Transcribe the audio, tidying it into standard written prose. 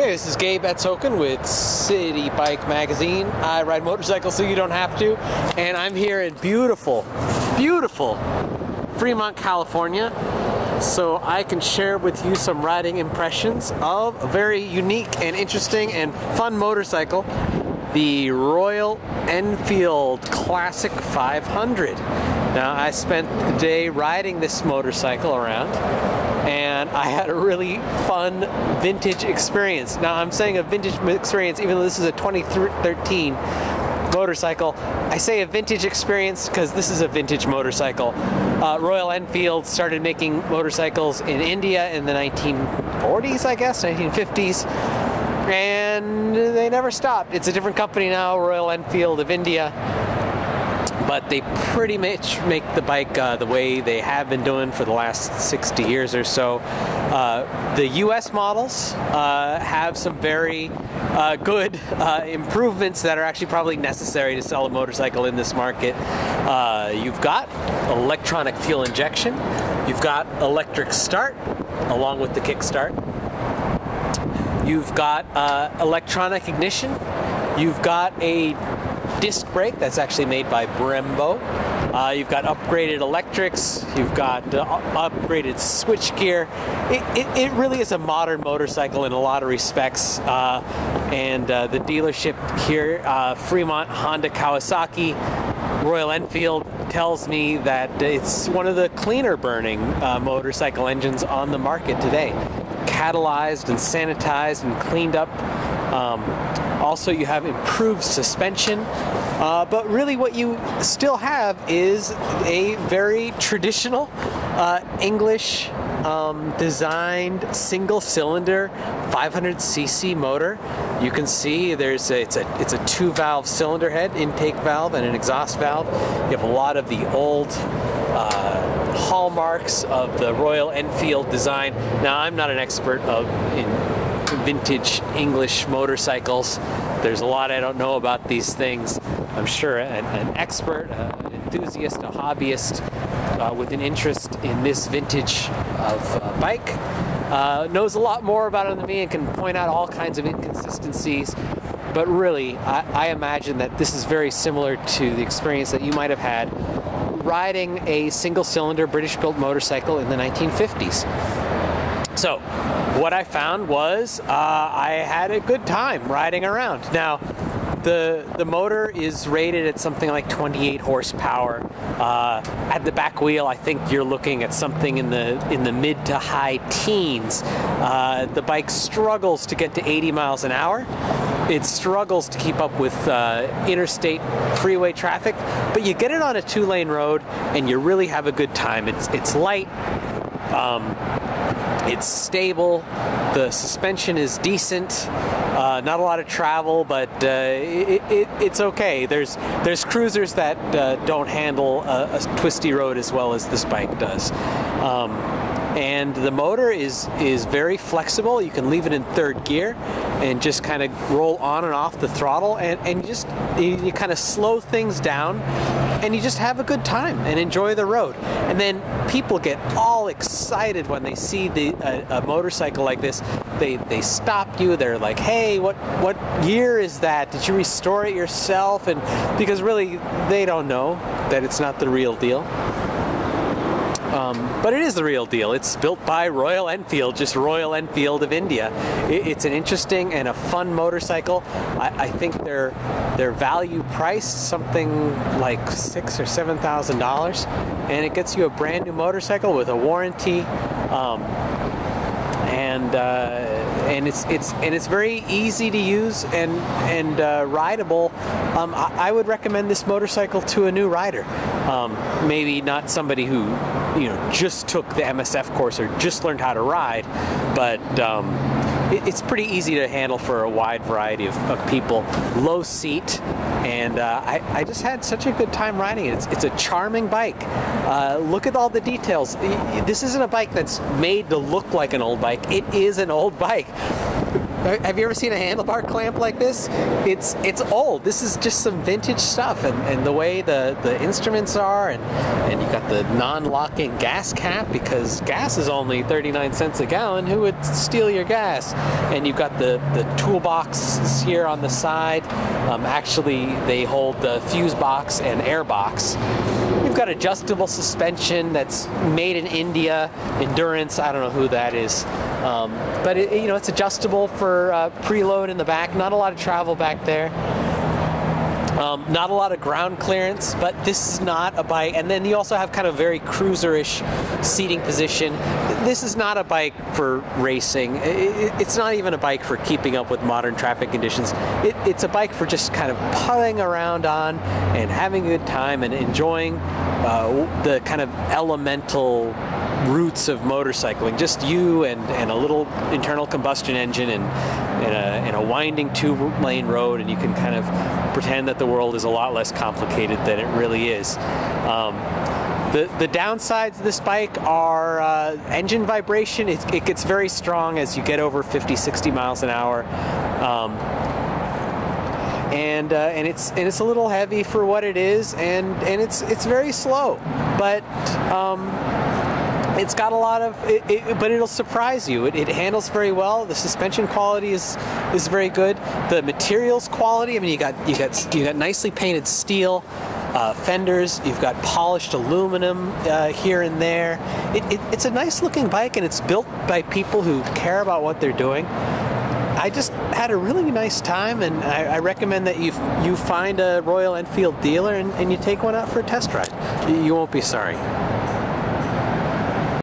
Hey, this is Gabe Ets-Hokin with CityBike magazine. I ride motorcycles so you don't have to, and I'm here in beautiful, beautiful Fremont, California, so I can share with you some riding impressions of a very unique and interesting and fun motorcycle, the Royal Enfield Classic 500. Now, I spent the day riding this motorcycle around, and I had a really fun vintage experience. Now, I'm saying a vintage experience even though this is a 2013 motorcycle. I say a vintage experience because this is a vintage motorcycle. Royal Enfield started making motorcycles in India in the 1940s, I guess, 1950s, and they never stopped. It's a different company now, Royal Enfield of India, but they pretty much make the bike the way they have been doing for the last 60 years or so. The US models have some very good improvements that are actually probably necessary to sell a motorcycle in this market. You've got electronic fuel injection, you've got electric start along with the kickstart, you've got electronic ignition, you've got a disc brake that's actually made by Brembo. You've got upgraded electrics, you've got upgraded switchgear. It really is a modern motorcycle in a lot of respects. And the dealership here, Fremont, Honda, Kawasaki, Royal Enfield, tells me that it's one of the cleaner burning motorcycle engines on the market today. Catalyzed and sanitized and cleaned up. Also, you have improved suspension, but really what you still have is a very traditional English designed single-cylinder 500cc motor. You can see it's a two-valve cylinder head, intake valve and an exhaust valve. You have a lot of the old hallmarks of the Royal Enfield design. Now, I'm not an expert in vintage English motorcycles. There's a lot I don't know about these things. I'm sure an expert, an enthusiast, a hobbyist with an interest in this vintage of bike knows a lot more about it than me and can point out all kinds of inconsistencies. But really, I imagine that this is very similar to the experience that you might have had riding a single-cylinder British-built motorcycle in the 1950s. So, what I found was I had a good time riding around. Now, the motor is rated at something like 28 horsepower. At the back wheel, I think you're looking at something in the mid to high teens. The bike struggles to get to 80 miles an hour. It struggles to keep up with interstate freeway traffic, but you get it on a two-lane road and you really have a good time. It's light. It's stable, the suspension is decent, not a lot of travel, but it's okay. There's cruisers that don't handle a twisty road as well as this bike does. And the motor is very flexible. You can leave it in third gear and just kind of roll on and off the throttle, and you kind of slow things down and you just have a good time and enjoy the road. And then people get all excited when they see a motorcycle like this. They stop you. They're like, "Hey, what year is that? Did you restore it yourself?" And because really they don't know that it's not the real deal. But it is the real deal. It's built by Royal Enfield, just Royal Enfield of India. It's an interesting and a fun motorcycle. I think they're value priced something like $6,000 or $7,000, and it gets you a brand new motorcycle with a warranty, and it's very easy to use and rideable. I would recommend this motorcycle to a new rider. Maybe not somebody who just took the MSF course or just learned how to ride, but it's pretty easy to handle for a wide variety of people. Low seat, and I just had such a good time riding it. It's a charming bike. Look at all the details. This isn't a bike that's made to look like an old bike. It is an old bike. Have you ever seen a handlebar clamp like this? It's old. This is just some vintage stuff, and the way the instruments are, and you got the non-locking gas cap, because gas is only 39 cents a gallon. Who would steal your gas? And you've got the toolboxes here on the side. Actually, they hold the fuse box and air box. You've got adjustable suspension that's made in India. Endurance, I don't know who that is. But it's adjustable for preload in the back. Not a lot of travel back there. Not a lot of ground clearance, but this is not a bike. And then you also have kind of very cruiser-ish seating position. This is not a bike for racing. It's not even a bike for keeping up with modern traffic conditions. It's a bike for just kind of putting around on and having a good time and enjoying the kind of elemental roots of motorcycling. Just you and a little internal combustion engine and a winding 2-lane road, and you can kind of pretend that the world is a lot less complicated than it really is. The downsides of this bike are engine vibration. It gets very strong as you get over 50-60 miles an hour. And it's a little heavy for what it is, and it's very slow, but it's got a lot of but it'll surprise you. It handles very well. The suspension quality is very good. The materials quality, I mean, you got nicely painted steel fenders. You've got polished aluminum here and there. It's a nice looking bike, and it's built by people who care about what they're doing. I just had a really nice time, and I recommend that you find a Royal Enfield dealer and you take one out for a test ride. You won't be sorry.